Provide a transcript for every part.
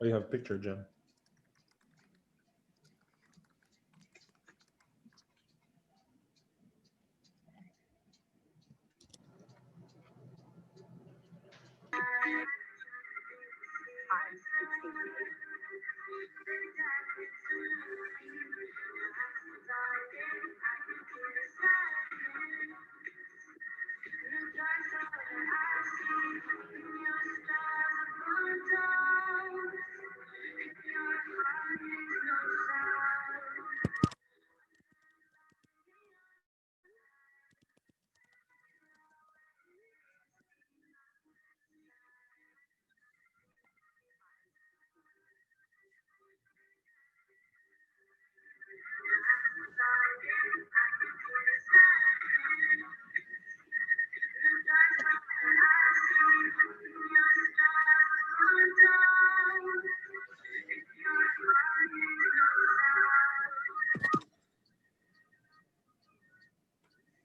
Oh, you have a picture, Jen.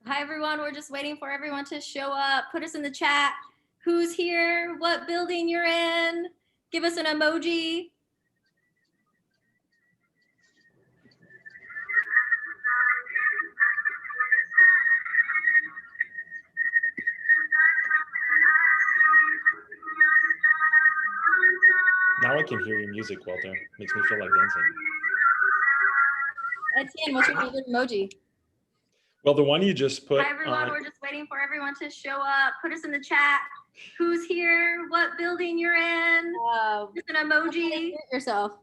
Hi, everyone. We're just waiting for everyone to show up. Put us in the chat. Who's here? What building you're in? Give us an emoji. Now I can hear your music, Walter. Makes me feel like dancing. Etienne, what's your favorite emoji? Well, the one you just put. Hi, everyone. We're just waiting for everyone to show up. Put us in the chat. Who's here? What building you're in? Just an emoji. Yourself.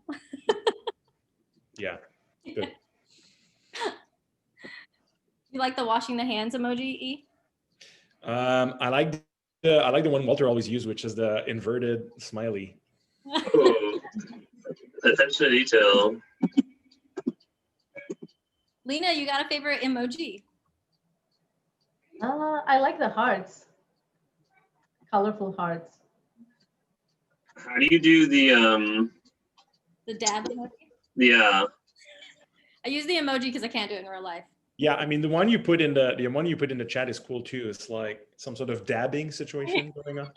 Yeah. Good. You like the washing the hands emoji, E? I like the one Walter always used, which is the inverted smiley. Oh, attention to detail. Lena, you got a favorite emoji? I like the hearts. Colorful hearts. How do you do the dab emoji? Yeah. I use the emoji because I can't do it in real life. Yeah, I mean the one you put in the chat is cool too. It's like some sort of dabbing situation going on.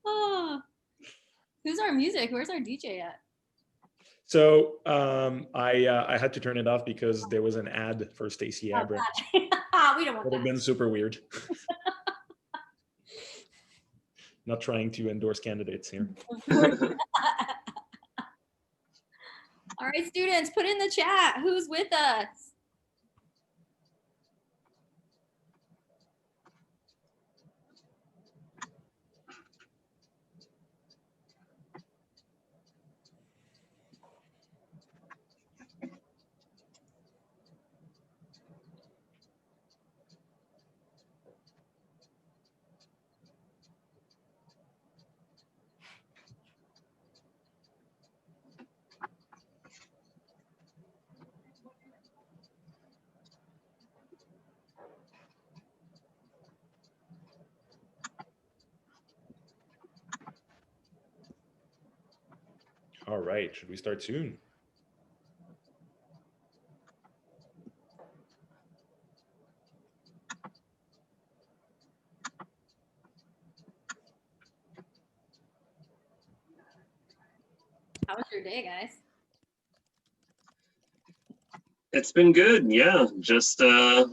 Oh. Who's our music? Where's our DJ at? So I had to turn it off because there was an ad for Stacey Abrams. We don't want It would have been super weird. Not trying to endorse candidates here. All right, students, put in the chat. Who's with us? All right, should we start soon? How was your day, guys? It's been good, yeah. Just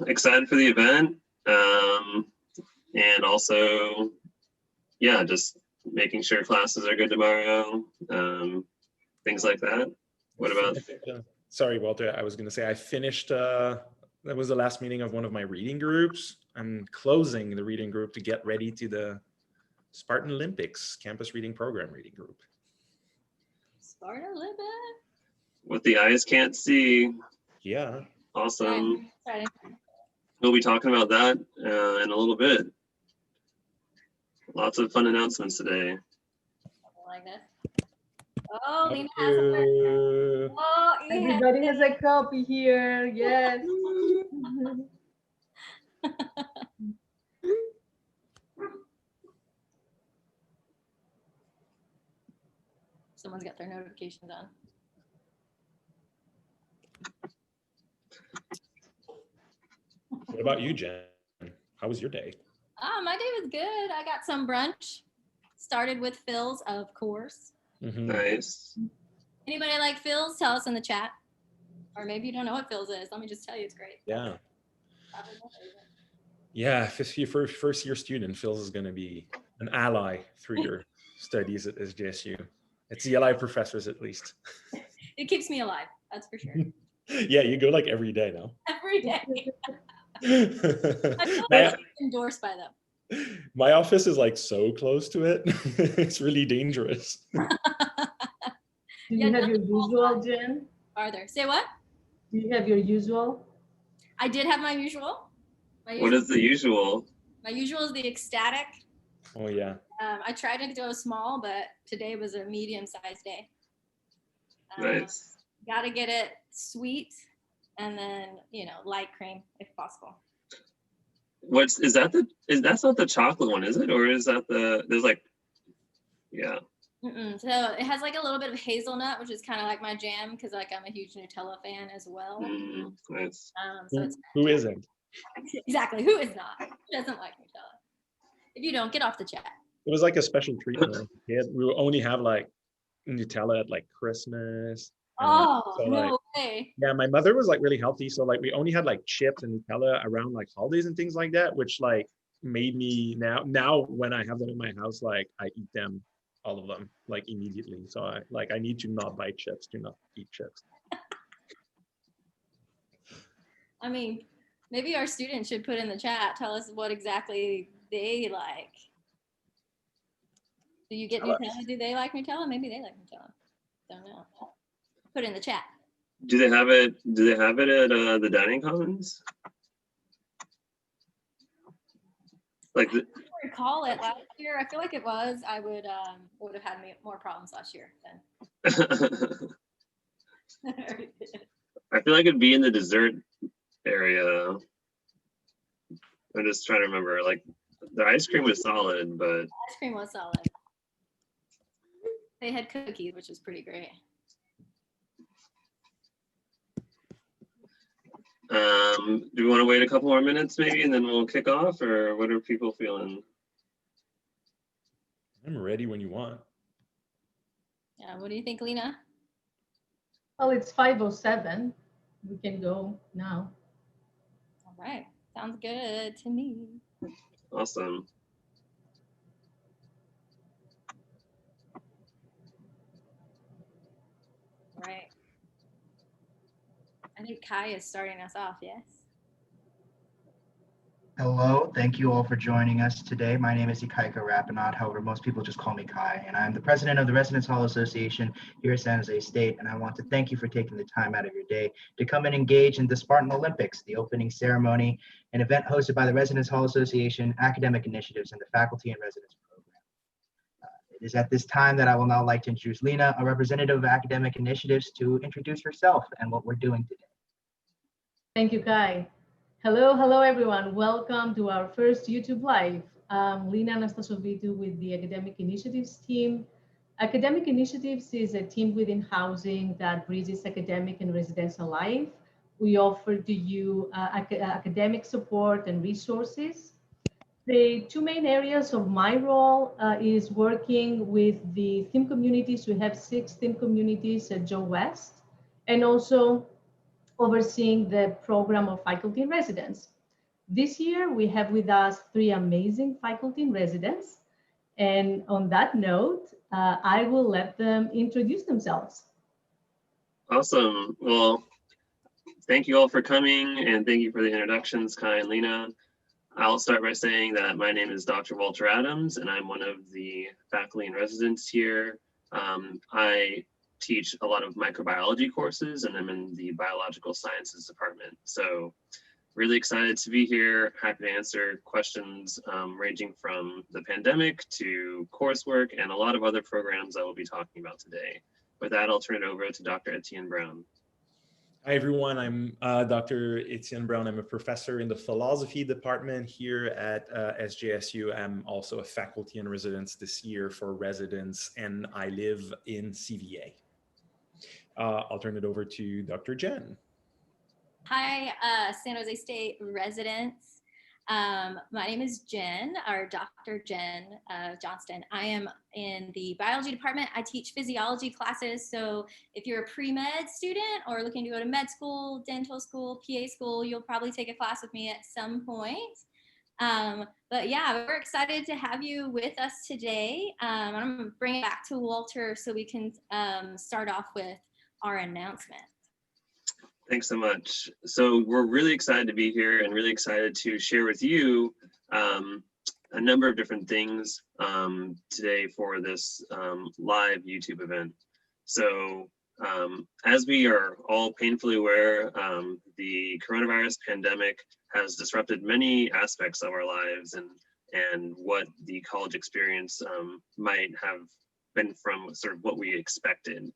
excited for the event. And also, yeah, just making sure classes are good tomorrow. Things like that. What about? Sorry, Walter, I was going to say I finished, that was the last meeting of one of my reading groups. I'm closing the reading group to get ready to the Spartan Olympics campus reading program reading group. Spartan Olympics? What the eyes can't see. Yeah. Awesome. Right. We'll be talking about that in a little bit. Lots of fun announcements today. I like this. Oh, Lena has a Oh, yeah. Everybody has a copy here. Yes. Someone's got their notifications on. What about you, Jen? How was your day? Oh, my day was good. I got some brunch. Started with Phil's, of course. Mhm. Nice. Anybody like Phil's? Tell us in the chat. Or maybe you don't know what Phil's is. Let me just tell you, it's great. Yeah. Probably not even. Yeah, if you're a first year student, Phil's is going to be an ally through your studies at SJSU. It's the ally professors, at least. It keeps me alive, that's for sure. Yeah, you go like every day now. Every day. I feel like I'm endorsed by them. My office is like so close to it. It's really dangerous. Do Yeah, you have your nothing usual, Jen? Farther. Say what? Do you have your usual? I did have my usual. What is the usual? My usual is the ecstatic. Oh yeah. I tried to go small, but today was a medium-sized day. Nice. Got to get it sweet, and then light cream if possible. That's not the chocolate one, is it? Or is that there's like, yeah. So it has like a little bit of hazelnut, which is kind of like my jam because like I'm a huge Nutella fan as well. Nice. So it's Who isn't? exactly who is not? Who doesn't like Nutella? If you don't, get off the chat. It was like a special treatment. Yeah, we would only have like Nutella at like Christmas. Oh, so, like, no way. yeah, my mother was like really healthy, so like we only had like chips and Nutella around like holidays and things like that, which like made me now when I have them in my house, like I eat them, all of them, like immediately. So I need to not buy chips, to not eat chips. I mean, maybe our students should put in the chat, tell us what exactly they like. Do you get Nutella? Do they like Nutella? Maybe they like Nutella. Don't know. Put it in the chat. Do they have it at the dining commons? Like I don't recall it last year. I feel like it was. I would have had more problems last year then. I feel like it'd be in the dessert area. I'm just trying to remember. Like the ice cream was solid, but Ice cream was solid. They had cookies, which was pretty great. Do we want to wait a couple more minutes maybe and then we'll kick off, or what are people feeling? I'm ready when you want. Yeah, what do you think, Lena? Well, it's 5:07. We can go now. All right, sounds good to me. Awesome. All right. I think Kai is starting us off, yes? Hello, thank you all for joining us today. My name is Ikaika Rapinaut, however, most people just call me Kai, and I'm the president of the Residence Hall Association here at San Jose State, and I want to thank you for taking the time out of your day to come and engage in the Spartan Olympics, the opening ceremony, an event hosted by the Residence Hall Association, academic initiatives, and the faculty and residence program. It is at this time that I will now like to introduce Lena, a representative of academic initiatives, to introduce herself and what we're doing today. Thank you, Kai. Hello, everyone. Welcome to our first YouTube Live. I'm Lina Anastasovitou with the Academic Initiatives team. Academic Initiatives is a team within housing that bridges academic and residential life. We offer to you academic support and resources. The two main areas of my role is working with the theme communities. We have 6 theme communities at Joe West, and also overseeing the program of faculty in residence. This year, we have with us 3 amazing faculty in residence. And on that note, I will let them introduce themselves. Awesome. Well, thank you all for coming, and thank you for the introductions, Kai and Lena. I'll start by saying that my name is Dr. Walter Adams, and I'm one of the faculty in residence here. I teach a lot of microbiology courses, and I'm in the biological sciences department. So really excited to be here. Happy to answer questions ranging from the pandemic to coursework and a lot of other programs I will be talking about today. With that, I'll turn it over to Dr. Etienne Brown. Hi, everyone. I'm Dr. Etienne Brown. I'm a professor in the philosophy department here at SJSU. I'm also a faculty in residence this year for residents, and I live in CVA. I'll turn it over to Dr. Jen. Hi, San Jose State residents. My name is Jen, or Dr. Jen Johnston. I am in the biology department. I teach physiology classes. So if you're a pre-med student or looking to go to med school, dental school, PA school, you'll probably take a class with me at some point. But yeah, we're excited to have you with us today. I'm going to bring it back to Walter so we can start off with our announcement. Thanks so much. So we're really excited to be here and really excited to share with you a number of different things today for this live YouTube event. So as we are all painfully aware, the coronavirus pandemic has disrupted many aspects of our lives and what the college experience might have been from sort of what we expected.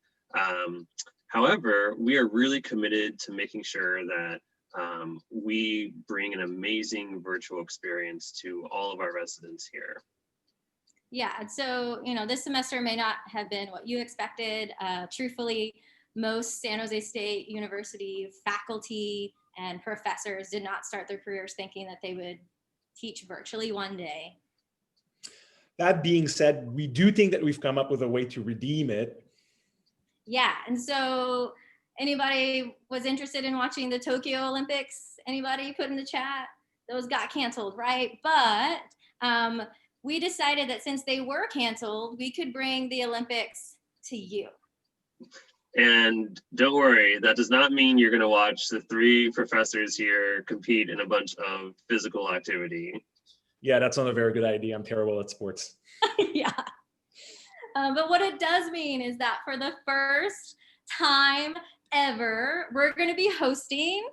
However, we are really committed to making sure that we bring an amazing virtual experience to all of our residents here. Yeah, so, you know, this semester may not have been what you expected. Truthfully, most San Jose State University faculty and professors did not start their careers thinking that they would teach virtually one day. That being said, we do think that we've come up with a way to redeem it. Yeah, and so anybody was interested in watching the Tokyo Olympics? Anybody put in the chat? Those got canceled, right? But we decided that since they were canceled, we could bring the Olympics to you. And don't worry, that does not mean you're going to watch the three professors here compete in a bunch of physical activity. Yeah, that's not a very good idea. I'm terrible at sports. Yeah. But what it does mean is that for the first time ever, we're going to be hosting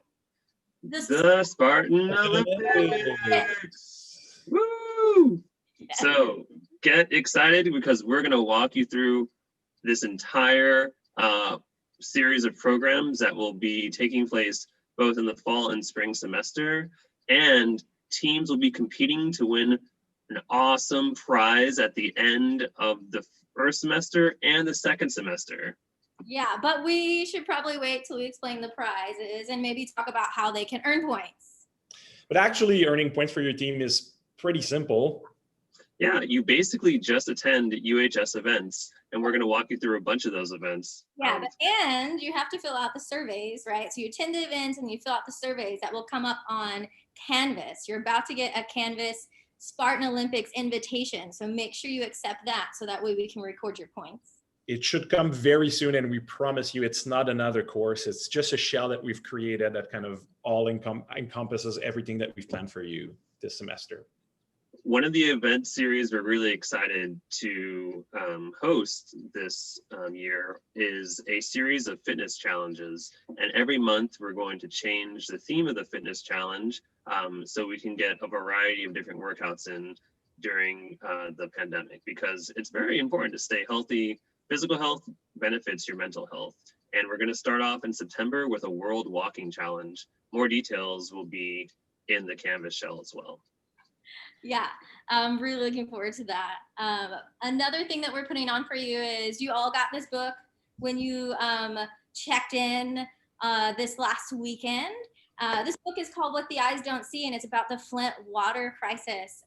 the Spartan Olympics. Woo! Yeah. So get excited because we're going to walk you through this entire series of programs that will be taking place both in the fall and spring semester, and teams will be competing to win an awesome prize at the end of the first semester and the second semester. Yeah, but we should probably wait till we explain the prizes and maybe talk about how they can earn points. But actually earning points for your team is pretty simple. Yeah, you basically just attend UHS events, and we're going to walk you through a bunch of those events. Yeah, and you have to fill out the surveys, right? So you attend the events and you fill out the surveys that will come up on Canvas. You're about to get a Canvas Spartan Olympics invitation, so make sure you accept that so that way we can record your points. It should come very soon, and we promise you it's not another course. It's just a shell that we've created that kind of all encompasses everything that we've planned for you this semester. One of the event series we're really excited to host this year is a series of fitness challenges. And every month we're going to change the theme of the fitness challenge so we can get a variety of different workouts in during the pandemic, because it's very important to stay healthy. Physical health benefits your mental health. And we're going to start off in September with a world walking challenge. More details will be in the Canvas shell as well. Yeah, I'm really looking forward to that. Another thing that we're putting on for you is you all got this book when you checked in this last weekend. This book is called What the Eyes Don't See, and it's about the Flint water crisis.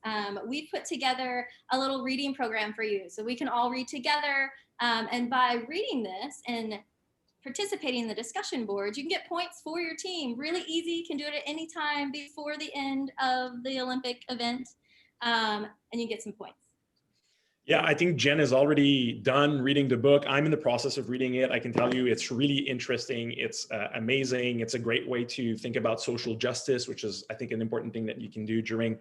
We put together a little reading program for you so we can all read together. And by reading this and participating in the discussion boards, you can get points for your team. Really easy. You can do it at any time before the end of the Olympic event, and you get some points. Yeah, I think Jen is already done reading the book. I'm in the process of reading it. I can tell you it's really interesting. It's amazing. It's a great way to think about social justice, which is, I think, an important thing that you can do during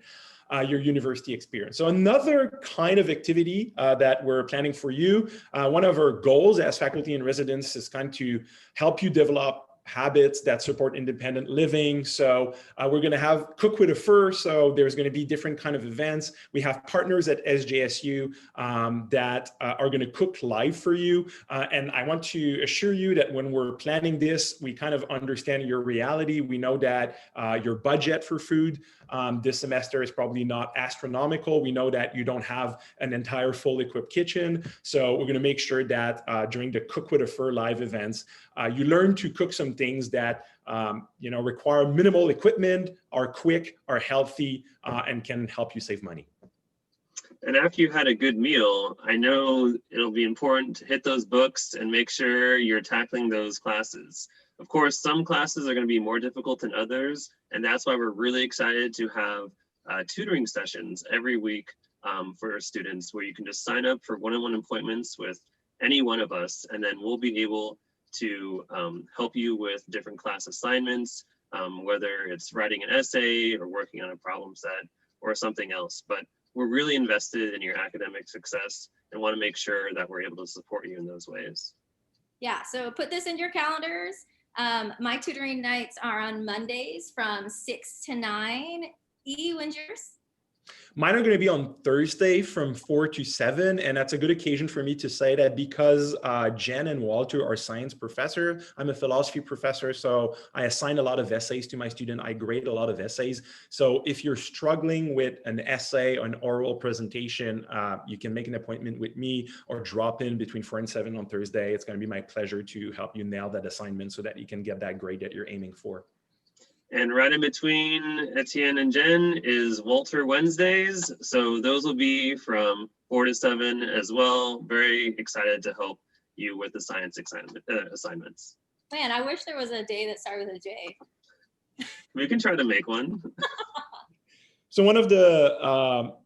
your university experience. So another kind of activity that we're planning for you, one of our goals as faculty and residents is kind of to help you develop habits that support independent living. So we're going to have Cook with a Fur. So there's going to be different kind of events. We have partners at SJSU that are going to cook live for you. And I want to assure you that when we're planning this, we kind of understand your reality. We know that your budget for food This semester is probably not astronomical. We know that you don't have an entire full equipped kitchen. So we're going to make sure that during the Cook with a Fir live events, you learn to cook some things that require minimal equipment, are quick, are healthy, and can help you save money. And after you've had a good meal, I know it'll be important to hit those books and make sure you're tackling those classes. Of course, some classes are going to be more difficult than others, and that's why we're really excited to have tutoring sessions every week for students, where you can just sign up for one-on-one appointments with any one of us, and then we'll be able to help you with different class assignments, whether it's writing an essay or working on a problem set or something else. But we're really invested in your academic success and want to make sure that we're able to support you in those ways. Yeah, so put this in your calendars. My tutoring nights are on Mondays from 6 to 9. E, when's yours? Mine are going to be on Thursday from 4 to 7. And that's a good occasion for me to say that because Jen and Walter are science professor, I'm a philosophy professor. So I assign a lot of essays to my student. I grade a lot of essays. So if you're struggling with an essay or an oral presentation, you can make an appointment with me or drop in between 4 and 7 on Thursday. It's going to be my pleasure to help you nail that assignment so that you can get that grade that you're aiming for. And right in between Etienne and Jen is Walter Wednesdays. So those will be from 4 to 7 as well. Very excited to help you with the science assignments. Man, I wish there was a day that started with a J. We can try to make one. So one of the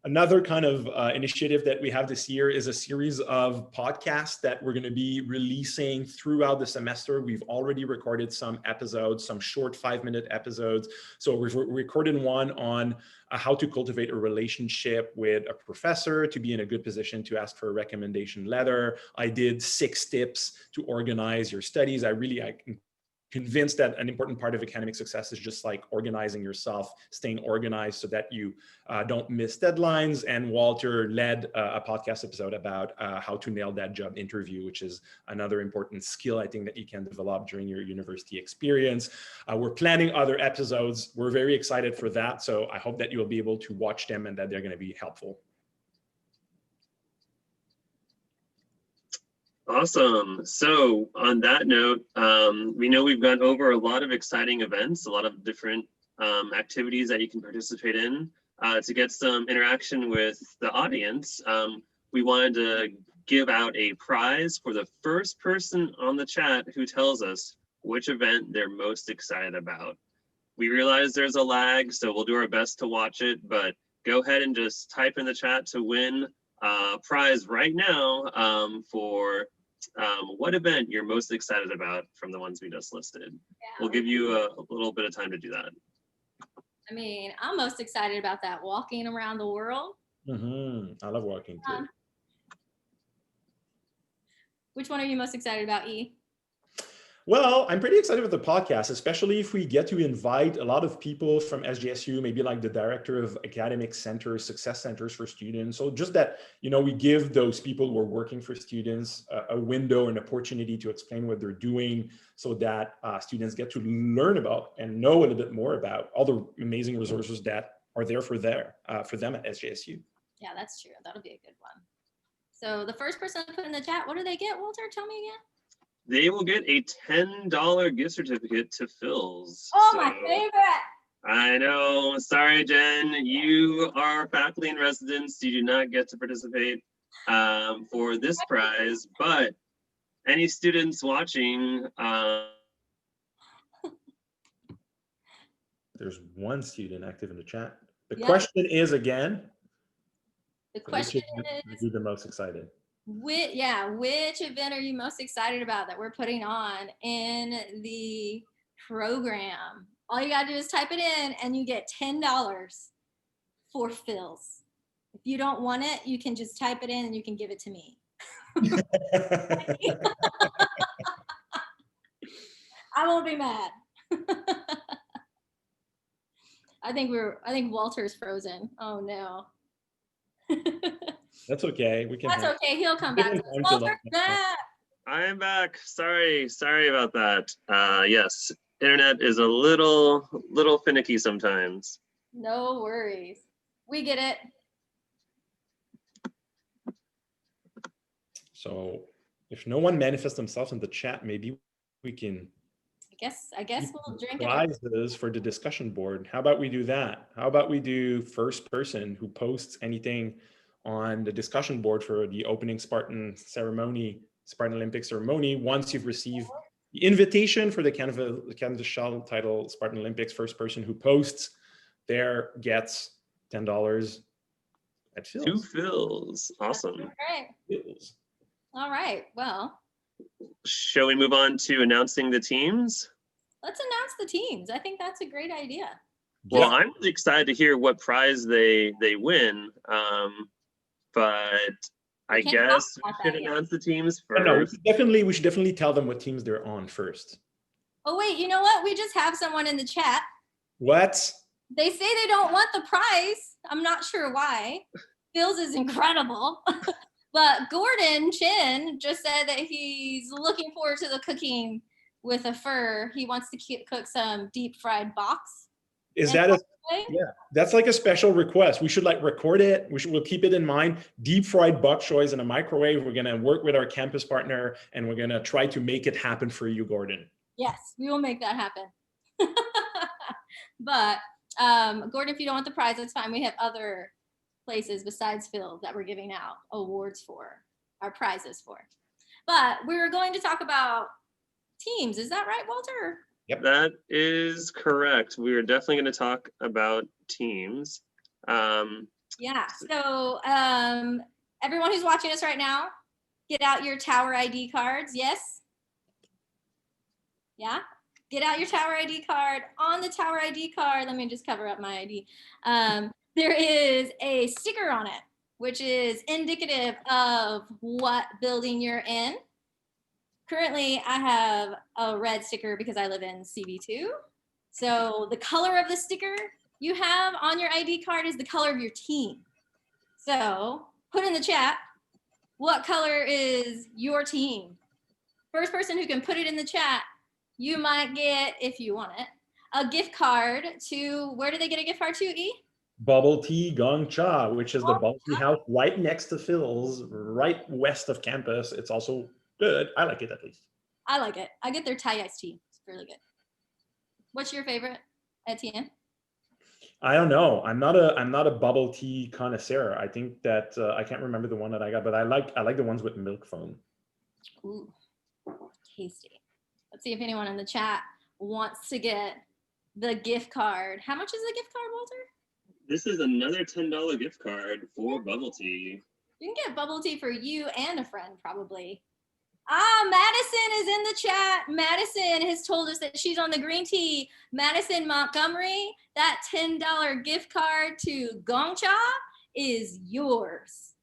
another kind of initiative that we have this year is a series of podcasts that we're going to be releasing throughout the semester. We've already recorded some episodes, some short 5-minute episodes. So we've recorded one on how to cultivate a relationship with a professor to be in a good position to ask for a recommendation letter. I did 6 tips to organize your studies. I'm convinced that an important part of academic success is just like organizing yourself, staying organized so that you don't miss deadlines. And Walter led a podcast episode about how to nail that job interview, which is another important skill I think that you can develop during your university experience. We're planning other episodes. We're very excited for that. So I hope that you'll be able to watch them and that they're going to be helpful. Awesome. So on that note, we know we've gone over a lot of exciting events, a lot of different activities that you can participate in. To get some interaction with the audience, we wanted to give out a prize for the first person on the chat who tells us which event they're most excited about. We realize there's a lag, so we'll do our best to watch it, but go ahead and just type in the chat to win a prize right now for what event you're most excited about from the ones we just listed. Yeah. We'll give you a little bit of time to do that. I mean, I'm most excited about that walking around the world. I love walking too. Which one are you most excited about, E? Well, I'm pretty excited with the podcast, especially if we get to invite a lot of people from SJSU, maybe like the director of academic centers, success centers for students. So just that, we give those people who are working for students a window, an opportunity to explain what they're doing so that students get to learn about and know a little bit more about all the amazing resources that are there for them at SJSU. Yeah, that's true. That'll be a good one. So the first person to put in the chat, what do they get, Walter? Tell me again. They will get a $10 gift certificate to Phil's. Oh, my favorite. I know. Sorry, Jen. You are faculty in residence. You do not get to participate for this prize, but any students watching. There's one student active in the chat. The question is again. The question is who's the most excited? Which event are you most excited about that we're putting on in the program? All you gotta do is type it in and you get $10 for Phil's. If you don't want it, you can just type it in and you can give it to me. I won't be mad. I think Walter's frozen. Oh no. That's okay. That's okay. He'll come back. Walter, back. I am back. Sorry about that. Yes, internet is a little finicky sometimes. No worries. We get it. So if no one manifests themselves in the chat, maybe we can I guess we'll drink it. prizes for the discussion board. How about we do that? How about we do first person who posts anything on the discussion board for the opening Spartan Olympics ceremony. Once you've received the invitation for the canvas shell title Spartan Olympics, first person who posts there gets $10 at Phil's. 2 fills. Awesome. Right. Phil's. All right. Well, Shall we move on to announcing the teams? let's announce the teams. I think that's a great idea. Well, I'm really excited to hear what prize they win. But I can't guess talk we about should that yet. announce the teams No, first. we should definitely tell them what teams they're on first. Oh, wait, you know what? We just have someone in the chat. What? They say they don't want the prize. I'm not sure why. Phil's is incredible. But Gordon Chin just said that he's looking forward to the cooking with a fur. He wants to cook some deep fried box. Is And that a way, yeah? That's like a special request. We should like record it. We'll keep it in mind. Deep fried bok choys in a microwave. We're gonna work with our campus partner and we're gonna try to make it happen for you, Gordon. Yes, we will make that happen. But Gordon, if you don't want the prize, that's fine. We have other places besides Phil that we're giving out awards for, our prizes for. But we're going to talk about teams. Is that right, Walter? Yep. That is correct. We are definitely going to talk about teams. Yeah. So everyone who's watching us right now, get out your Tower ID cards. Yes? Yeah? Get out your Tower ID card. On the Tower ID card, let me just cover up my ID. There is a sticker on it, which is indicative of what building you're in. Currently, I have a red sticker because I live in CB2. So the color of the sticker you have on your ID card is the color of your team. So put in the chat, what color is your team? First person who can put it in the chat, you might get, if you want it, a gift card to, where do they get a gift card to, E? Bubble Tea Gong Cha, which is the bubble tea house right next to Phil's, right west of campus. It's also good. I like it at least. I like it. I get their Thai iced tea. It's really good. What's your favorite, Etienne? I don't know. I'm not a bubble tea connoisseur. I think that I can't remember the one that I got, but I like the ones with milk foam. Ooh, tasty. Let's see if anyone in the chat wants to get the gift card. How much is the gift card, Walter? This is another $10 gift card for bubble tea. You can get bubble tea for you and a friend, probably. Ah, Madison is in the chat. Madison has told us that she's on the green tea. Madison Montgomery, that $10 gift card to Gongcha is yours.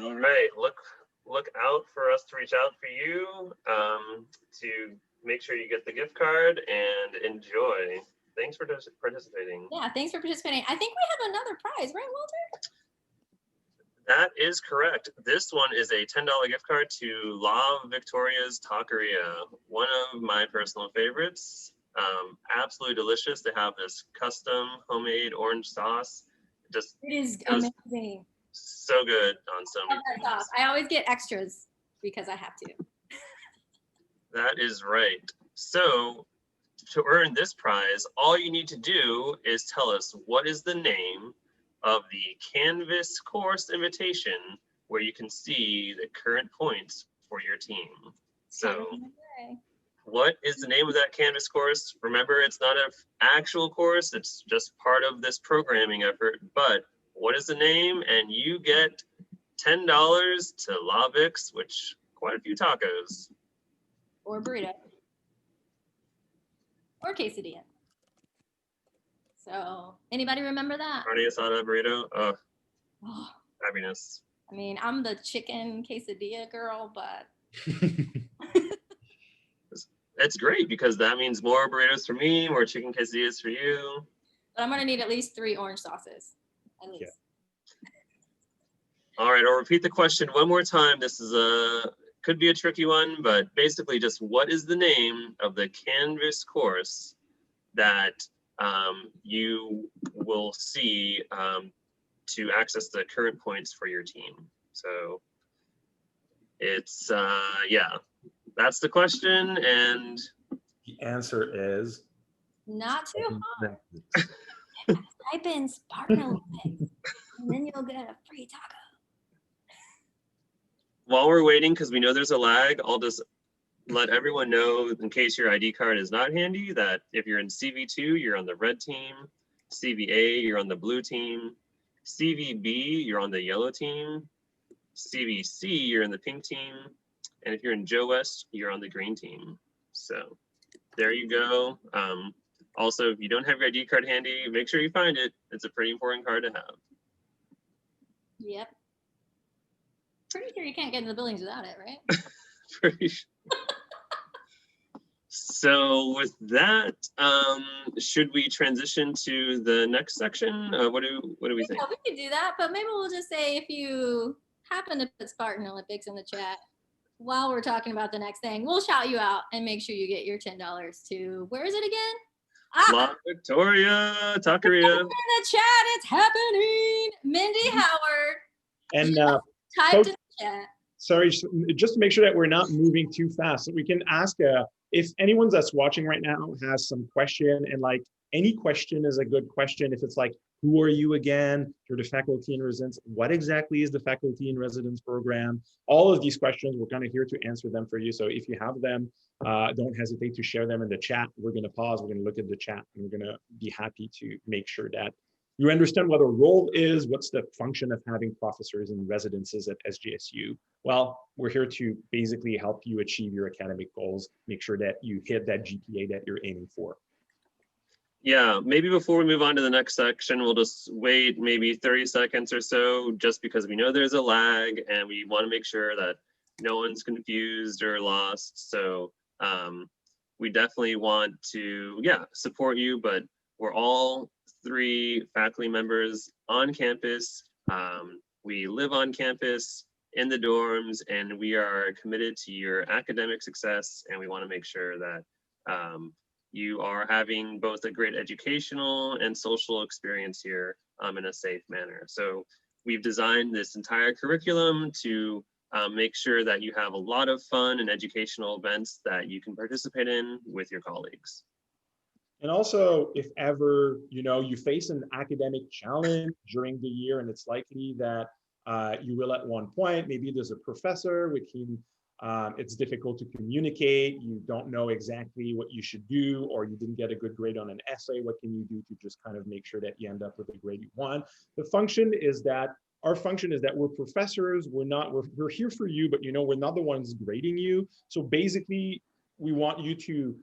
All right, look out for us to reach out for you to make sure you get the gift card and enjoy. Thanks for participating. Yeah, thanks for participating. I think we have another prize, right, Walter? That is correct. This one is a $10 gift card to La Victoria's Taqueria, one of my personal favorites. Absolutely delicious. They have this custom homemade orange sauce. It is amazing. So good on so many things. Sauce. I always get extras because I have to. That is right. So to earn this prize, all you need to do is tell us what is the name of the Canvas course invitation where you can see the current points for your team. So what is the name of that Canvas course? Remember, it's not an actual course, it's just part of this programming effort, but what is the name? And you get $10 to La Vic's, which quite a few tacos. Or burrito. Or quesadilla. So, anybody remember that? Carne asada burrito. Oh, happiness. I mean, I'm the chicken quesadilla girl, but it's great because that means more burritos for me, more chicken quesadillas for you. But I'm gonna need at least 3 orange sauces, at least. Yeah. All right, I'll repeat the question one more time. This is could be a tricky one, but basically just what is the name of the Canvas course that you will see to access the current points for your team. So it's, yeah, that's the question. And The answer is Not too hard. Type in Spartan Olympics, and then you'll get a free taco. while we're waiting, because we know there's a lag, I'll just let everyone know, in case your ID card is not handy, that if you're in CV2, you're on the red team. CVA, you're on the blue team. CVB, you're on the yellow team. CVC, you're in the pink team. And if you're in Joe West, you're on the green team. So there you go. Also, if you don't have your ID card handy, make sure you find it. It's a pretty important card to have. Yep. Pretty sure you can't get into the buildings without it, right? Pretty sure. So with that, should we transition to the next section? What do we think? Yeah, we could do that, but maybe we'll just say if you happen to put Spartan Olympics in the chat while we're talking about the next thing, we'll shout you out and make sure you get your $10 to, where is it again? La Victoria, Taqueria. In the chat, it's happening. Mindy Howard. And Typed in the chat. sorry, just to make sure that we're not moving too fast, so we can ask if anyone that's watching right now has some question, and like any question is a good question. If it's like, who are you again? You're the faculty in residence. What exactly is the faculty in residence program? All of these questions, we're kind of here to answer them for you. So if you have them, don't hesitate to share them in the chat. We're going to pause. We're going to look at the chat, and we're going to be happy to make sure that you understand what a role is, what's the function of having professors in residences at SJSU. Well, we're here to basically help you achieve your academic goals, make sure that you hit that GPA that you're aiming for. Yeah, maybe before we move on to the next section, we'll just wait maybe 30 seconds or so, just because we know there's a lag and we want to make sure that no one's confused or lost. So we definitely want to, yeah, support you, but we're all 3 faculty members on campus. We live on campus in the dorms, and we are committed to your academic success, and we want to make sure that you are having both a great educational and social experience here in a safe manner. So we've designed this entire curriculum to make sure that you have a lot of fun and educational events that you can participate in with your colleagues. And also, if ever you face an academic challenge during the year, and it's likely that you will at one point, maybe there's a professor with whom it's difficult to communicate, you don't know exactly what you should do, or you didn't get a good grade on an essay, what can you do to just kind of make sure that you end up with a grade you want? The function is that, our function is that we're professors, we're here for you, but we're not the ones grading you. So basically, we want you to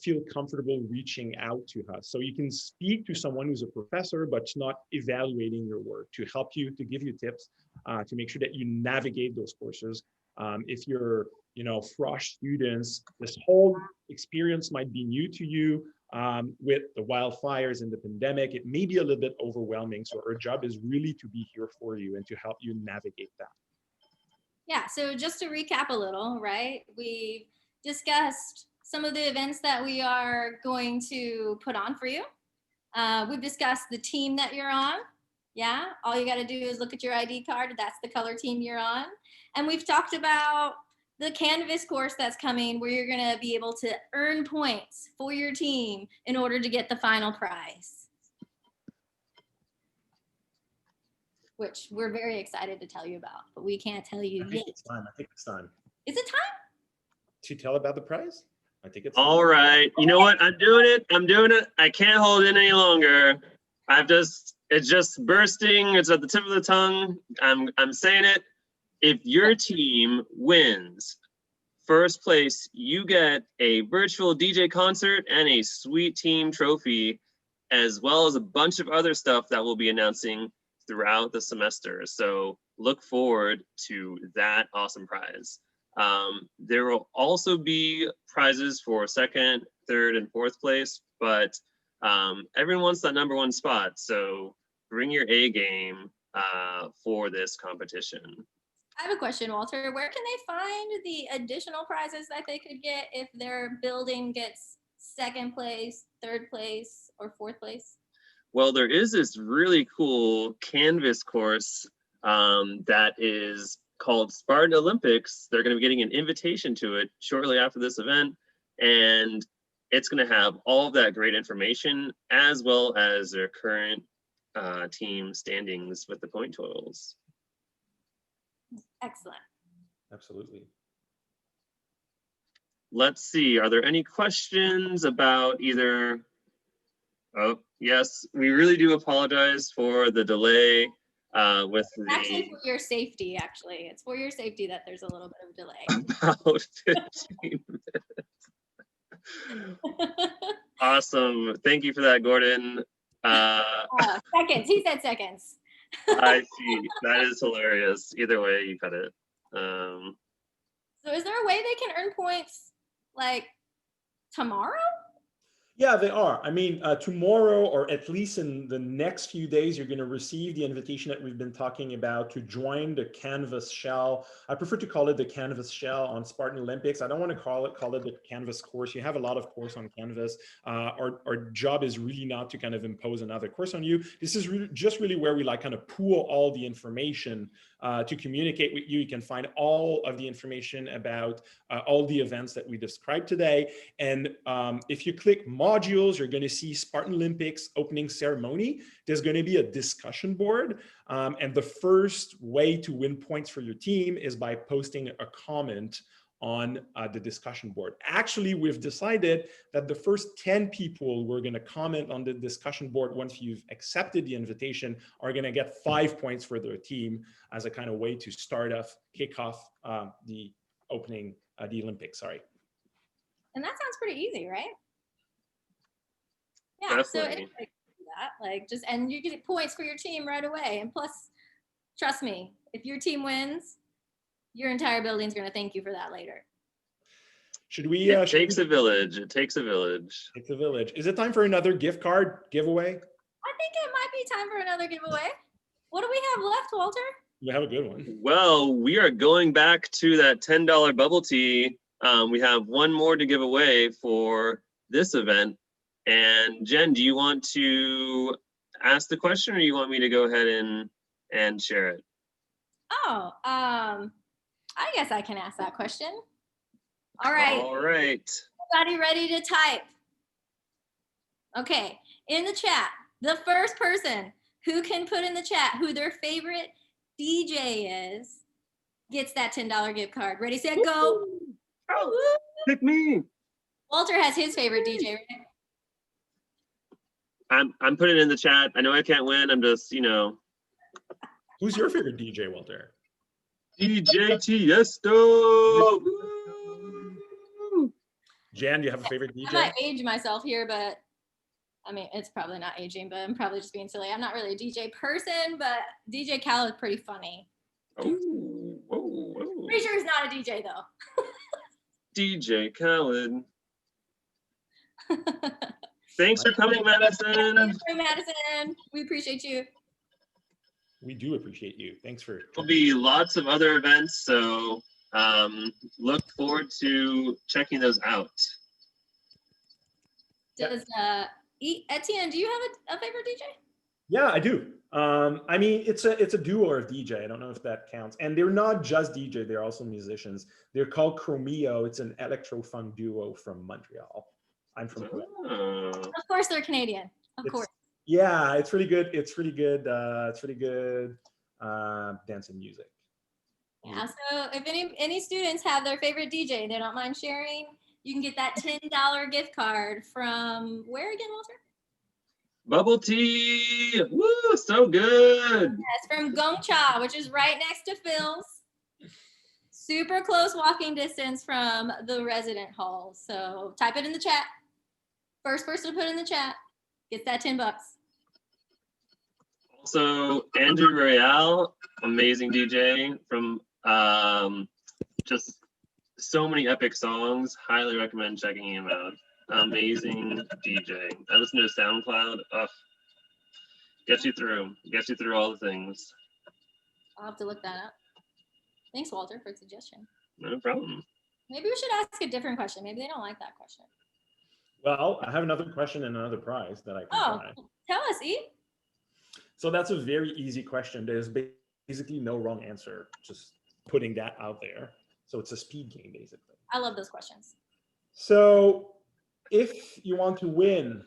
feel comfortable reaching out to us. So you can speak to someone who's a professor, but not evaluating your work, to help you, to give you tips, to make sure that you navigate those courses. If you're, fresh students, this whole experience might be new to you. With the wildfires and the pandemic, it may be a little bit overwhelming. So our job is really to be here for you and to help you navigate that. Yeah, so just to recap a little, right? We've discussed some of the events that we are going to put on for you. We've discussed the team that you're on. Yeah, all you got to do is look at your ID card. That's the color team you're on. And we've talked about the Canvas course that's coming, where you're going to be able to earn points for your team in order to get the final prize, which we're very excited to tell you about, but we can't tell you yet. I think it's time. Is it time To tell about the prize? I think it's all right. You know what? I'm doing it. I can't hold it any longer. It's just bursting. It's at the tip of the tongue. I'm saying it. If your team wins first place, you get a virtual DJ concert and a sweet team trophy, as well as a bunch of other stuff that we'll be announcing throughout the semester. So look forward to that awesome prize. There will also be prizes for second, third, and fourth place, but everyone wants that #1 spot. So bring your A game for this competition. I have a question, Walter. Where can they find the additional prizes that they could get if their building gets second place, third place, or fourth place? Well, there is this really cool Canvas course that is called Spartan Olympics. They're going to be getting an invitation to it shortly after this event, and it's going to have all of that great information as well as their current team standings with the point totals. Excellent. Absolutely. Let's see, are there any questions about either? Oh, yes, we really do apologize for the delay with Actually, the for your safety, actually. It's for your safety that there's a little bit of delay. about 15 minutes. Awesome. Thank you for that, Gordon. Seconds. He said seconds. I see. That is hilarious. Either way, you cut it. So is there a way they can earn points like tomorrow? Yeah, they are. I mean, tomorrow, or at least in the next few days, you're going to receive the invitation that we've been talking about to join the Canvas Shell. I prefer to call it the Canvas Shell on Spartan Olympics. I don't want to call it the Canvas course. You have a lot of course on Canvas. Our job is really not to kind of impose another course on you. This is really where we like kind of pool all the information to communicate with you. You can find all of the information about all the events that we described today. And if you click modules, you're going to see Spartan Olympics opening ceremony. There's going to be a discussion board. And the first way to win points for your team is by posting a comment on the discussion board. Actually, we've decided that the first 10 people who are going to comment on the discussion board once you've accepted the invitation are going to get 5 points for their team as a kind of way to kick off the opening, the Olympics, sorry. And that sounds pretty easy, right? Yeah, Definitely. so anybody can do that, like and you get points for your team right away. And plus, trust me, if your team wins, your entire building's going to thank you for that later. Should we? It takes a village. It takes a village. It's a village. Is it time for another gift card giveaway? I think it might be time for another giveaway. What do we have left, Walter? We have a good one. Well, we are going back to that $10 bubble tea. We have one more to give away for this event. And Jen, do you want to ask the question, or you want me to go ahead and share it? Oh, I guess I can ask that question. All right. All right. Everybody ready to type? Okay. In the chat, the first person who can put in the chat who their favorite DJ is gets that $10 gift card. Ready, set, go. Oh, pick me. Walter has his favorite DJ, right? I'm putting it in the chat. I know I can't win. I'm just, Who's your favorite DJ, Walter? DJ Tiesto. Jan, do you have a favorite I DJ? might age myself here, but I mean, it's probably not aging, but I'm probably just being silly. I'm not really a DJ person, but DJ Khaled's pretty funny. Oh, whoa, whoa. Pretty sure he's not a DJ though. DJ Khaled. Thanks for coming, Madison. Thanks for Madison. We appreciate you. We do appreciate you. Thanks for. There'll be lots of other events, so look forward to checking those out. Does Etienne, do you have a favorite DJ? Yeah, I do. I mean, it's a duo of DJ. I don't know if that counts. And they're not just DJ, they're also musicians. They're called Chromeo. It's an electro-funk duo from Montreal. I'm from Quebec. Of course they're Canadian. Of course. Yeah, it's really good. It's really good. It's really good dance and music. Yeah, so if any students have their favorite DJ they don't mind sharing, you can get that $10 gift card from where again, Walter? Bubble tea. Woo, so good. Yes, from Gongcha, which is right next to Phil's. Super close walking distance from the resident hall. So type it in the chat. First person to put in the chat gets that $10. Also, Andrew Royale, amazing DJ from just so many epic songs. Highly recommend checking him out. Amazing DJ. I listen to his SoundCloud. Gets you through all the things. I'll have to look that up. Thanks, Walter, for the suggestion. No problem. Maybe we should ask a different question. Maybe they don't like that question. Well, I have another question and another prize that I can try. Tell us, E. So that's a very easy question. There's basically no wrong answer, just putting that out there. So it's a speed game, basically. I love those questions. So if you want to win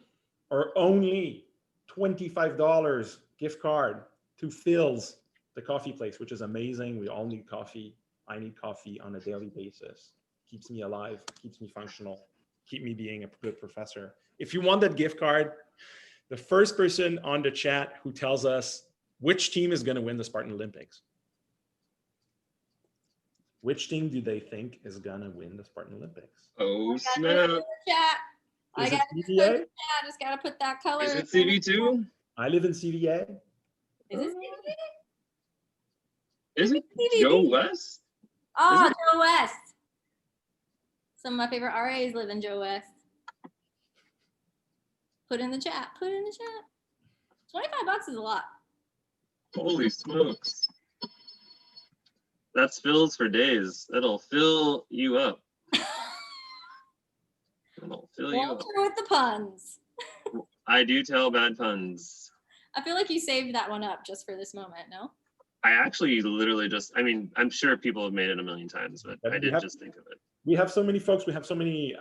or only $25 gift card to Phil's, the coffee place, which is amazing. We all need coffee. I need coffee on a daily basis. Keeps me alive, keeps me functional, keep me being a good professor. If you want that gift card, the first person on the chat who tells us which team is going to win the Spartan Olympics. Which team do they think is going to win the Spartan Olympics? Oh, snap. I Is it got CVA? I just gotta put that color. Is it CV2? I live in CVA. Is it CVA? Is it CVB? Joe West? Oh, Is it? Joe West. Some of my favorite RAs live in Joe West. Put in the chat. Put in the chat. $25 is a lot. Holy smokes. That's fills for days. It'll fill you up. It'll fill you up. Walter with the puns. I do tell bad puns. I feel like you saved that one up just for this moment, no? I actually literally just, I mean, I'm sure people have made it a million times, but I did just think of it. We have so many folks, we have so many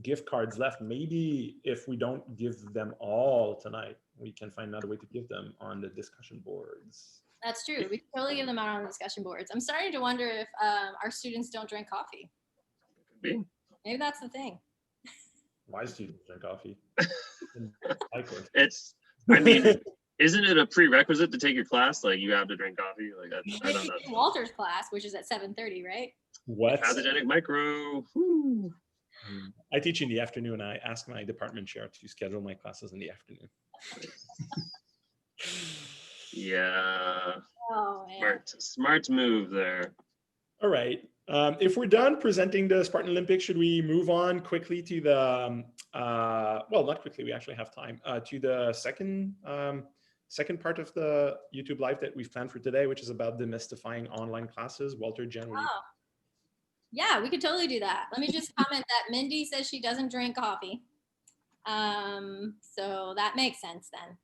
gift cards left. Maybe if we don't give them all tonight, we can find another way to give them on the discussion boards. That's true. We can totally give them out on discussion boards. I'm starting to wonder if our students don't drink coffee. Could be. Maybe that's the thing. My students drink coffee. It's, I mean, isn't it a prerequisite to take your class? Like you have to drink coffee? Like I don't know. Walter's class, which is at 7:30, right? What? Pathogenic micro. Whew. I teach in the afternoon. I ask my department chair to schedule my classes in the afternoon. Yeah. Oh, man. Smart move there. All right. If we're done presenting the Spartan Olympics, should we move on quickly to the, well, not quickly, we actually have time, to the second part of the YouTube Live that we've planned for today, which is about demystifying online classes. Walter, Jen, Oh. Yeah, we could totally do that. Let me just comment that Mindy says she doesn't drink coffee. So that makes sense then.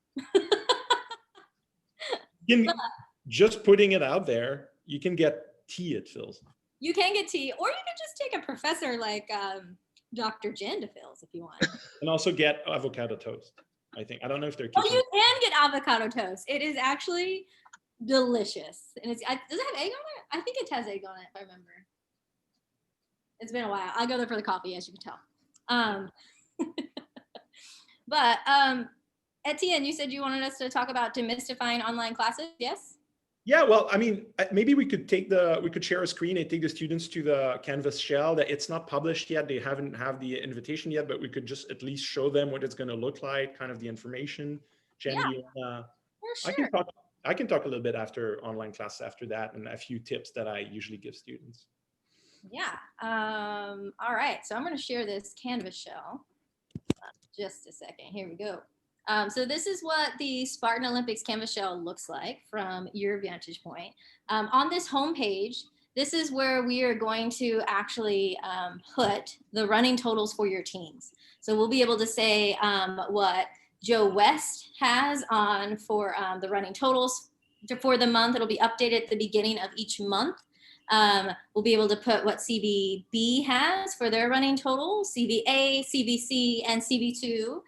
Just putting it out there, you can get tea at Phil's. You can get tea, or you could just take a professor like Dr. Jen to Phil's if you want. And also get avocado toast. I think, I don't know if they're Oh, keeping. you can get avocado toast. It is actually delicious. And does it have egg on it? I think it has egg on it, if I remember. It's been a while. I go there for the coffee, as you can tell. But Etienne, you said you wanted us to talk about demystifying online classes, yes? Yeah, well, I mean, maybe we could share a screen and take the students to the Canvas shell. That it's not published yet. They haven't have the invitation yet, but we could just at least show them what it's going to look like, kind of the information. Jen, Yeah, for sure. I can talk a little bit after online class after that, and a few tips that I usually give students. Yeah. All right. So I'm going to share this Canvas shell. Just a second. Here we go. So this is what the Spartan Olympics Canvas shell looks like from your vantage point. On this homepage, this is where we are going to actually put the running totals for your teams. So we'll be able to say what Joe West has on for the running totals for the month. It'll be updated at the beginning of each month. We'll be able to put what CVB has for their running total, CVA, CVC, and CV2.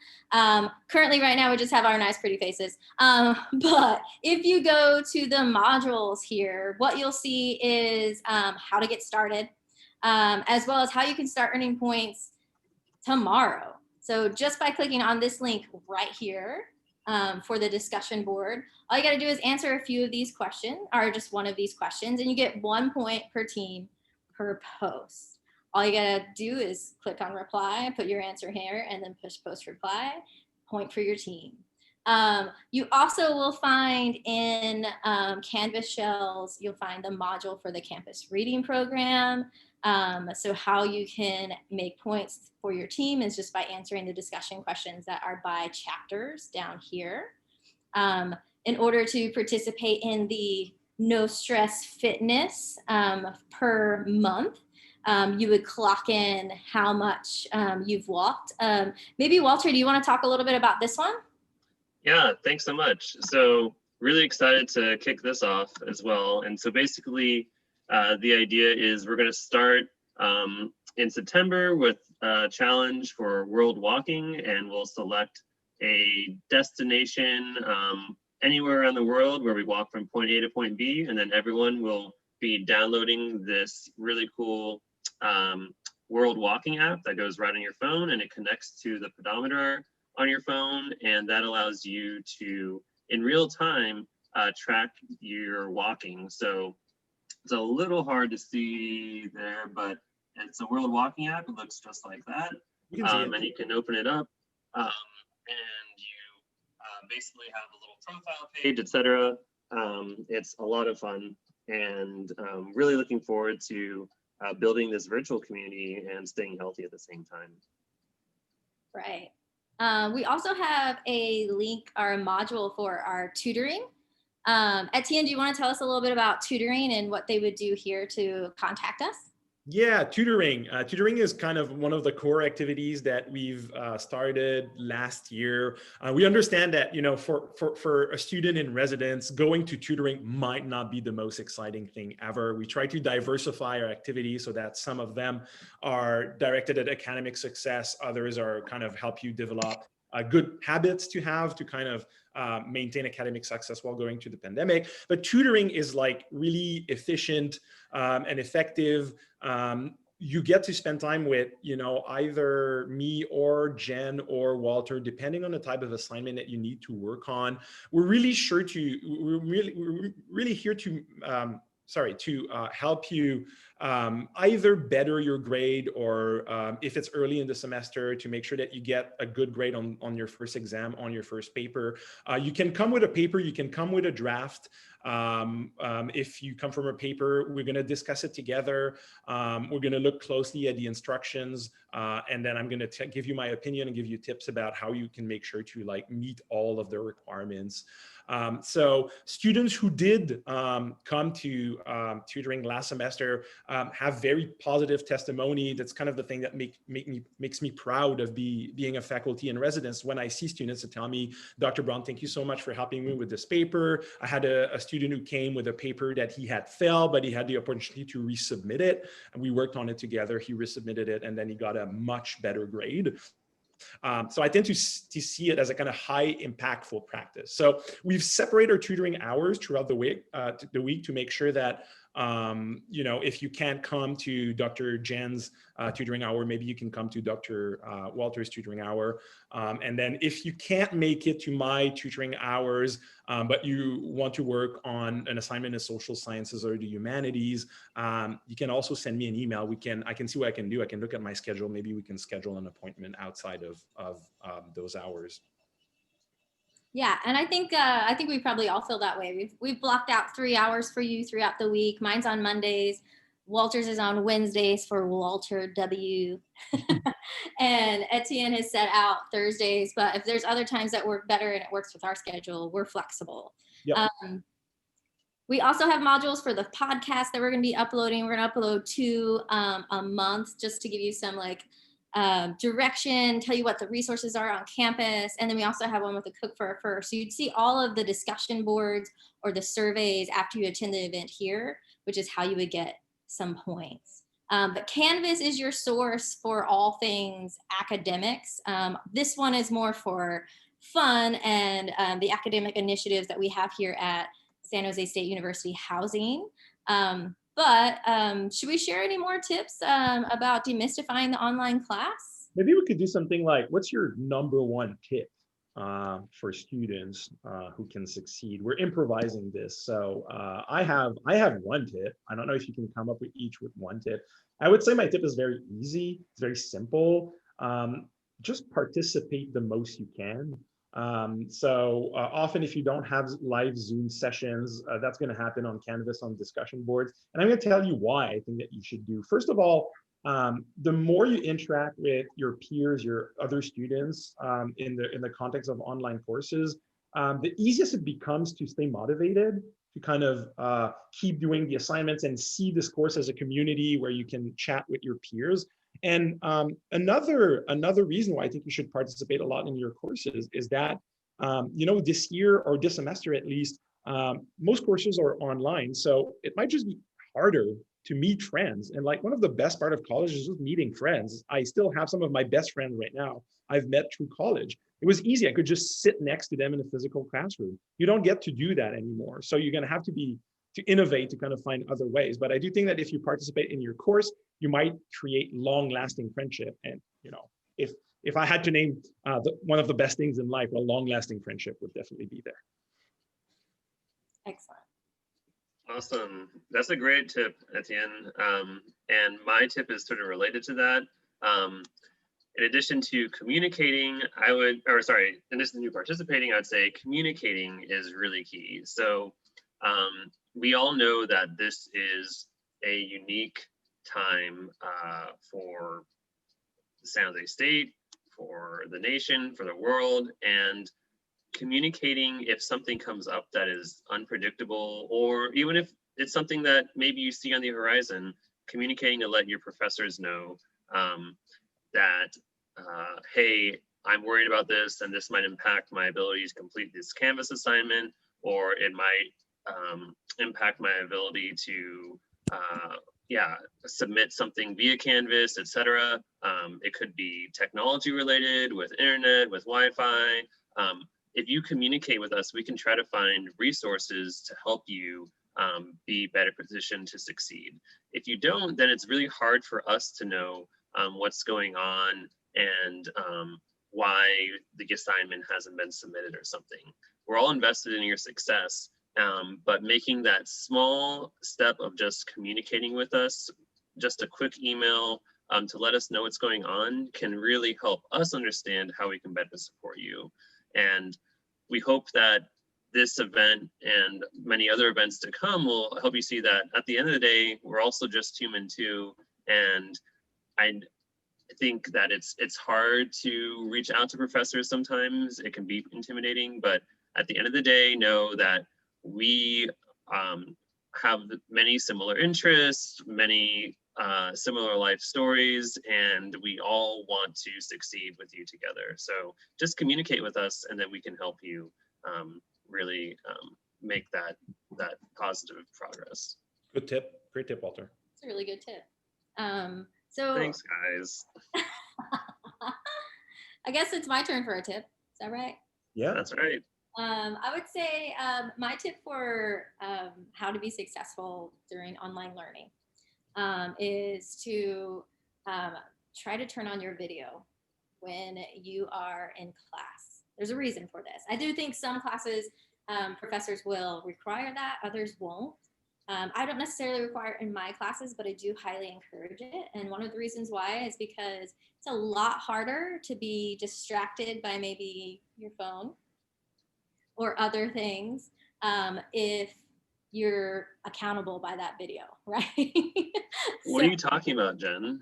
Currently, right now, we just have our nice, pretty faces. But if you go to the modules here, what you'll see is how to get started, as well as how you can start earning points tomorrow. So just by clicking on this link right here, for the discussion board, all you got to do is answer a few of these questions, or just one of these questions, and you get 1 point per team per post. All you got to do is click on reply, put your answer here, and then push post reply, point for your team. You also will find in Canvas shells, you'll find the module for the campus reading program. So how you can make points for your team is just by answering the discussion questions that are by chapters down here. In order to participate in the no stress fitness per month. You would clock in how much you've walked. Maybe Walter, do you want to talk a little bit about this one? Yeah, thanks so much. So really excited to kick this off as well. And so basically, the idea is we're going to start in September with a challenge for world walking, and we'll select a destination anywhere around the world where we walk from point A to point B, and then everyone will be downloading this really cool world walking app that goes right on your phone, and it connects to the pedometer on your phone, and that allows you to, in real time, track your walking. So it's a little hard to see there, but it's a world walking app. It looks just like that. And you can open it up, and you basically have a little profile page, etc. It's a lot of fun, and really looking forward to building this virtual community and staying healthy at the same time. Right. We also have a link or a module for our tutoring. Etienne, do you want to tell us a little bit about tutoring and what they would do here to contact us? Yeah, tutoring. Tutoring is kind of one of the core activities that we've started last year. We understand that, you know, for a student in residence, going to tutoring might not be the most exciting thing ever. We try to diversify our activities so that some of them are directed at academic success, others are kind of help you develop good habits to have to kind of maintain academic success while going through the pandemic. But tutoring is like really efficient and effective. You get to spend time with, you know, either me or Jen or Walter, depending on the type of assignment that you need to work on. We're really sure to, we're really here to, help you either better your grade or if it's early in the semester, to make sure that you get a good grade on your first exam, on your first paper. You can come with a paper, you can come with a draft. If you come from a paper, we're going to discuss it together. We're going to look closely at the instructions, and then I'm going to give you my opinion and give you tips about how you can make sure to like meet all of the requirements. So students who did come to tutoring last semester have very positive testimony. That's kind of the thing that makes me proud of being a faculty in residence. When I see students that tell me, Dr. Brown, thank you so much for helping me with this paper. I had a student who came with a paper that he had failed, but he had the opportunity to resubmit it. And we worked on it together. He resubmitted it, and then he got a much better grade. So I tend to see it as a kind of high impactful practice. So we've separated our tutoring hours throughout the week to make sure that, you know, if you can't come to Dr. Jen's tutoring hour, maybe you can come to Dr. Walter's tutoring hour. And then if you can't make it to my tutoring hours, but you want to work on an assignment in social sciences or the humanities, you can also send me an email. I can see what I can do. I can look at my schedule. Maybe we can schedule an appointment outside of those hours. Yeah, and I think we probably all feel that way. We've blocked out 3 hours for you throughout the week. Mine's on Mondays. Walter's is on Wednesdays for Walter W. And Etienne has set out Thursdays, but if there's other times that work better and it works with our schedule, we're flexible. Yep. We also have modules for the podcast that we're going to be uploading. We're going to upload 2 a month, just to give you some like direction, tell you what the resources are on campus. And then we also have one with a Cook for a Fur. So you'd see all of the discussion boards or the surveys after you attend the event here, which is how you would get some points. But Canvas is your source for all things academics. This one is more for fun and the academic initiatives that we have here at San Jose State University Housing. But should we share any more tips about demystifying the online class? Maybe we could do something like, what's your #1 tip for students who can succeed? We're improvising this. So I have one tip. I don't know if you can come up with each with one tip. I would say my tip is very easy. It's very simple. Just participate the most you can. Often if you don't have live Zoom sessions, that's going to happen on Canvas, on discussion boards. And I'm going to tell you why I think that you should do. First of all, the more you interact with your peers, your other students in the context of online courses, the easiest it becomes to stay motivated. to kind of keep doing the assignments and see this course as a community where you can chat with your peers. And another reason why I think you should participate a lot in your courses is that, you know, this year or this semester at least, most courses are online. So it might just be harder to meet friends. And like one of the best part of college is just meeting friends. I still have some of my best friends right now I've met through college. It was easy. I could just sit next to them in a physical classroom. You don't get to do that anymore. So you're going to have to innovate to kind of find other ways. But I do think that if you participate in your course, you might create long-lasting friendship. And, you know, if I had to name one of the best things in life, a long-lasting friendship would definitely be there. Excellent. Awesome. That's a great tip, Etienne. And my tip is sort of related to that. In addition to communicating, in addition to participating, I'd say communicating is really key. So we all know that this is a unique time for San Jose State, for the nation, for the world, and communicating if something comes up that is unpredictable, or even if it's something that maybe you see on the horizon, communicating to let your professors know that, hey, I'm worried about this and this might impact my ability to complete this Canvas assignment, or it might impact my ability to submit something via Canvas, etc. It could be technology related, with internet, with Wi-Fi. If you communicate with us, we can try to find resources to help you be better positioned to succeed. If you don't, then it's really hard for us to know what's going on and why the assignment hasn't been submitted or something. We're all invested in your success, but making that small step of just communicating with us, just a quick email to let us know what's going on, can really help us understand how we can better support you. And we hope that this event and many other events to come will help you see that at the end of the day, we're also just human too. And I think that it's hard to reach out to professors sometimes. It can be intimidating, but at the end of the day, know that we have many similar interests, many similar life stories, and we all want to succeed with you together. So just communicate with us, and then we can help you really make that positive progress. Good tip. Great tip, Walter. It's a really good tip. So thanks, guys. I guess it's my turn for a tip. Is that right? Yeah, that's right. I would say my tip for how to be successful during online learning is to try to turn on your video when you are in class. There's a reason for this. I do think some classes, professors will require that, others won't. I don't necessarily require it in my classes, but I do highly encourage it. And one of the reasons why is because it's a lot harder to be distracted by maybe your phone or other things if you're accountable by that video, right? What are you talking about, Jen?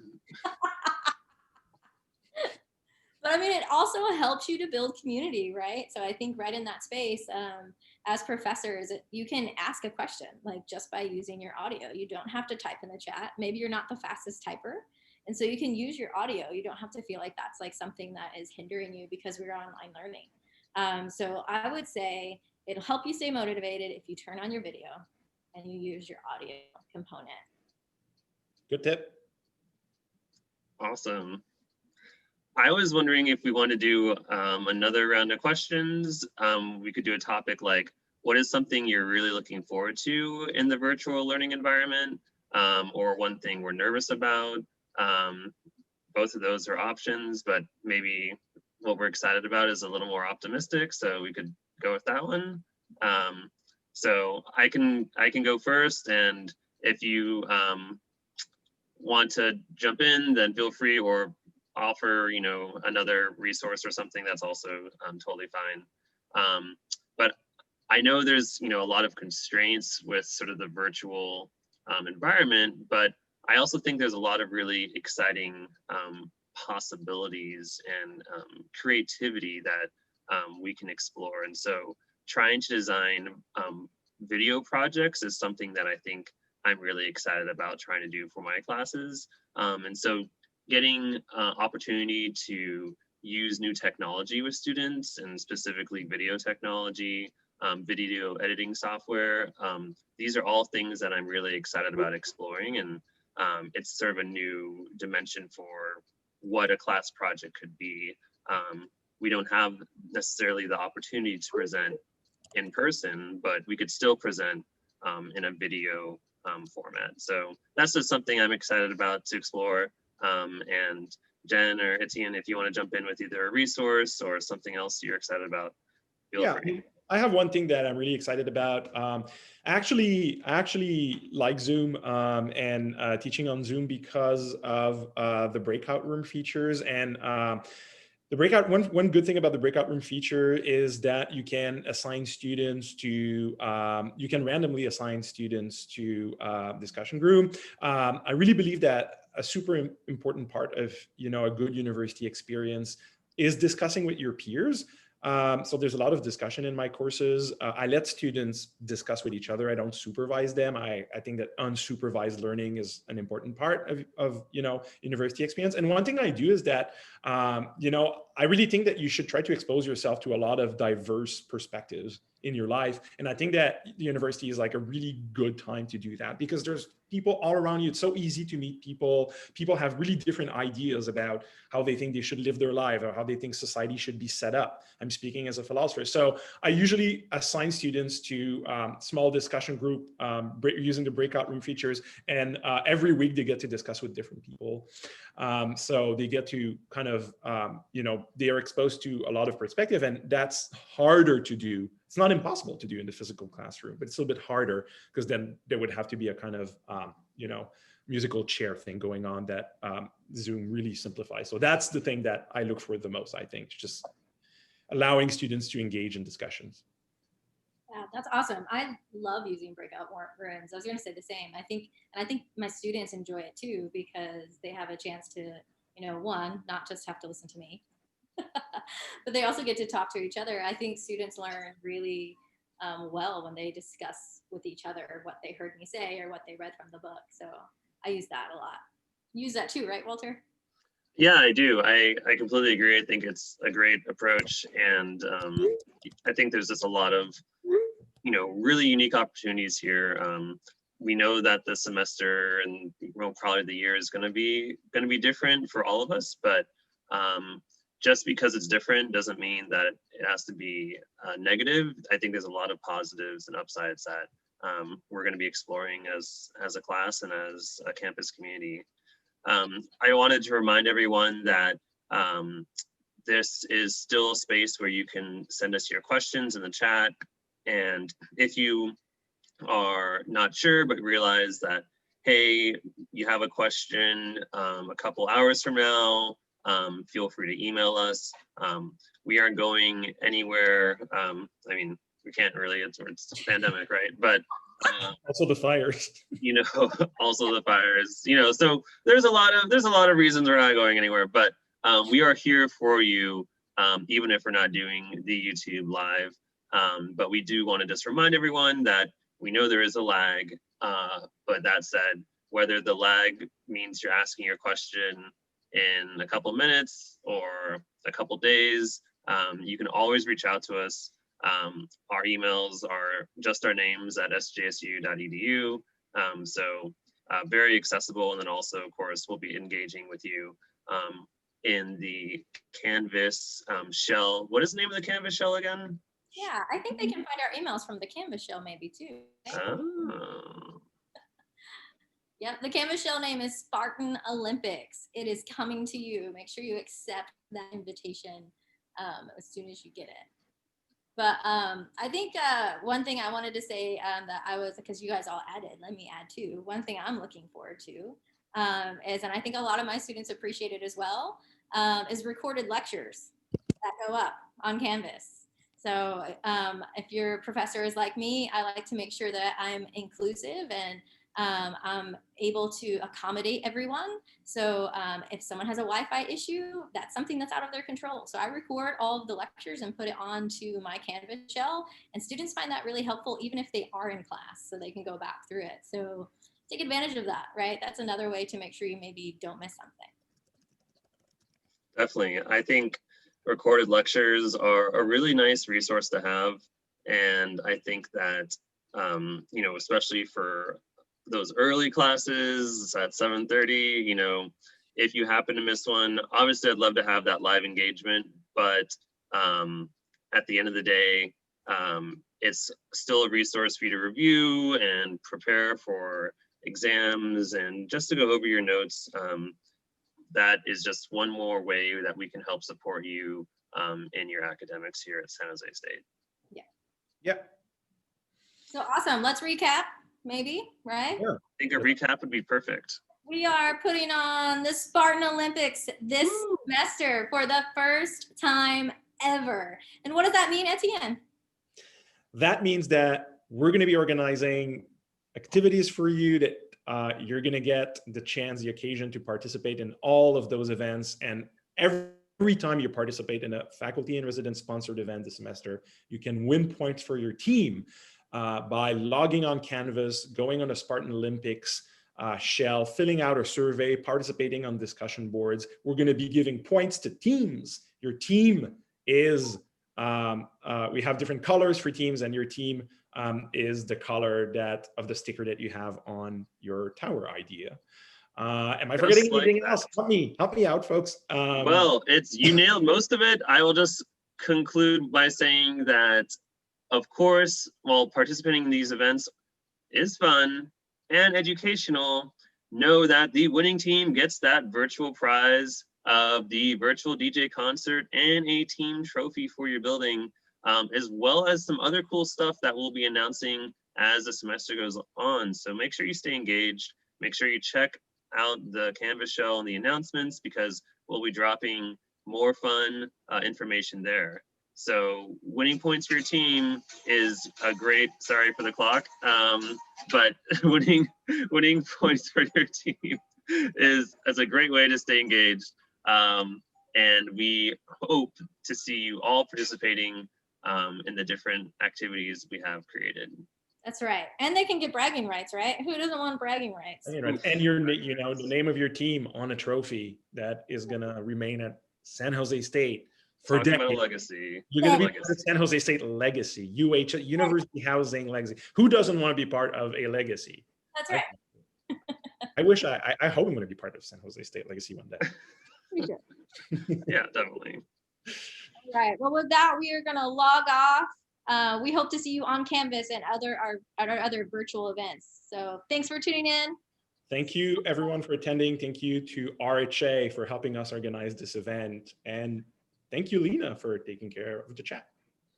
But I mean, it also helps you to build community, right? So I think right in that space, as professors, you can ask a question, like just by using your audio. You don't have to type in the chat. Maybe you're not the fastest typer. And so you can use your audio. You don't have to feel like that's like something that is hindering you because we're online learning. So I would say it'll help you stay motivated if you turn on your video and you use your audio component. Good tip. Awesome. I was wondering if we want to do another round of questions. We could do a topic like, what is something you're really looking forward to in the virtual learning environment? Or one thing we're nervous about. Both of those are options, but maybe what we're excited about is a little more optimistic, so we could go with that one. So I can go first, and if you want to jump in, then feel free, or offer, you know, another resource or something, that's also totally fine. But I know there's, you know, a lot of constraints with sort of the virtual environment, but I also think there's a lot of really exciting possibilities and creativity that we can explore. And so trying to design video projects is something that I think I'm really excited about trying to do for my classes. And so getting opportunity to use new technology with students, and specifically video technology, video editing software, these are all things that I'm really excited about exploring. And it's sort of a new dimension for what a class project could be. We don't have necessarily the opportunity to present in person, but we could still present in a video format. So that's just something I'm excited about to explore. And Jen or Etienne, if you want to jump in with either a resource or something else you're excited about, feel free. I have one thing that I'm really excited about. I actually like Zoom and teaching on Zoom because of the breakout room features. And the breakout, one good thing about the breakout room feature is that you can assign students to, you can randomly assign students to discussion group. I really believe that a super important part of, a good university experience is discussing with your peers. So there's a lot of discussion in my courses. I let students discuss with each other. I don't supervise them. I think that unsupervised learning is an important part of university experience. And one thing I do is that, I really think that you should try to expose yourself to a lot of diverse perspectives in your life. And I think that the university is like a really good time to do that, because there's people all around you. It's so easy to meet people. People have really different ideas about how they think they should live their life or how they think society should be set up. I'm speaking as a philosopher. So I usually assign students to small discussion group using the breakout room features. And every week they get to discuss with different people. So they get to kind of, they are exposed to a lot of perspective, and that's harder to do. It's not impossible to do in the physical classroom, but it's a little bit harder because then there would have to be a kind of, musical chair thing going on that Zoom really simplifies. So that's the thing that I look for the most, I think, just allowing students to engage in discussions. Yeah, that's awesome. I love using breakout rooms. I was going to say the same. I think my students enjoy it too, because they have a chance to, one, not just have to listen to me, but they also get to talk to each other. I think students learn really well when they discuss with each other what they heard me say or what they read from the book. So I use that a lot. You use that too, right, Walter? Yeah, I do. I completely agree. I think it's a great approach. And I think there's just a lot of, really unique opportunities here. We know that the semester and probably the year is going to be different for all of us, but just because it's different doesn't mean that it has to be negative. I think there's a lot of positives and upsides that we're going to be exploring as a class and as a campus community. I wanted to remind everyone that this is still a space where you can send us your questions in the chat. And if you are not sure, but realize that, hey, you have a question a couple hours from now, feel free to email us. We aren't going anywhere. I mean, we can't really, it's a pandemic, right? But also the fires. Also the fires. So there's a lot of reasons we're not going anywhere, but we are here for you, even if we're not doing the YouTube live. But we do want to just remind everyone that we know there is a lag, but that said, whether the lag means you're asking your question in a couple minutes or a couple days, you can always reach out to us. Our emails are just our names at sjsu.edu. So very accessible. And then also, of course, we'll be engaging with you in the Canvas shell. What is the name of the Canvas shell again? Yeah, I think they can find our emails from the Canvas shell maybe too. Right? Oh. Yeah, the Canvas shell name is Spartan Olympics. It is coming to you. Make sure you accept that invitation as soon as you get it. But I think one thing I wanted to say because you guys all added, let me add too. One thing I'm looking forward to is, and I think a lot of my students appreciate it as well, is recorded lectures that go up on Canvas. So if your professor is like me, I like to make sure that I'm inclusive and I'm able to accommodate everyone. So if someone has a Wi-Fi issue, that's something that's out of their control. So I record all of the lectures and put it onto my Canvas shell, and students find that really helpful even if they are in class, so they can go back through it. So take advantage of that, right? That's another way to make sure you maybe don't miss something. Definitely. I think recorded lectures are a really nice resource to have. And I think that, you know, especially for those early classes at 7:30, you know, if you happen to miss one, obviously I'd love to have that live engagement, but at the end of the day, it's still a resource for you to review and prepare for exams and just to go over your notes. That is just one more way that we can help support you in your academics here at San Jose State. Yeah. Yep. So awesome. Let's recap, maybe, right? Yeah. I think a recap would be perfect. We are putting on the Spartan Olympics this semester for the first time ever. And what does that mean, Etienne? That means that we're going to be organizing activities for you that you're going to get the chance, the occasion to participate in all of those events. And every time you participate in a faculty and resident sponsored event this semester, you can win points for your team by logging on Canvas, going on a Spartan Olympics shell, filling out a survey, participating on discussion boards. We're going to be giving points to teams. Your team is, we have different colors for teams, and your team is the color of the sticker that you have on your tower idea. Am I forgetting anything else? Help me out, folks. Well, you nailed most of it. I will just conclude by saying that, of course, while participating in these events is fun and educational, know that the winning team gets that virtual prize of the virtual DJ concert and a team trophy for your building, as well as some other cool stuff that we'll be announcing as the semester goes on. So make sure you stay engaged. Make sure you check out the Canvas shell and the announcements, because we'll be dropping more fun information there. So winning points for your team is a great, sorry for the clock, but winning points for your team is a great way to stay engaged. And we hope to see you all participating in the different activities we have created. That's right. And they can get bragging rights, right? Who doesn't want bragging rights? And your, the name of your team on a trophy that is going to remain at San Jose State for Talking decades. about a legacy. You're going to be part of San Jose State legacy, University Housing legacy. Who doesn't want to be part of a legacy? That's right. I wish I hope I'm going to be part of San Jose State legacy one day. We should. Yeah, definitely. All right. Well, with that, we are going to log off. We hope to see you on Canvas and our other virtual events. So thanks for tuning in. Thank you, everyone, for attending. Thank you to RHA for helping us organize this event. And thank you, Lena, for taking care of the chat.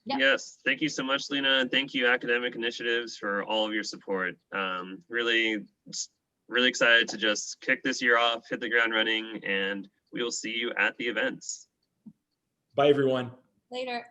Yep. Yes, thank you so much, Lena. And thank you, Academic Initiatives, for all of your support. Really excited to just kick this year off, hit the ground running, and we will see you at the events. Bye, everyone. Later.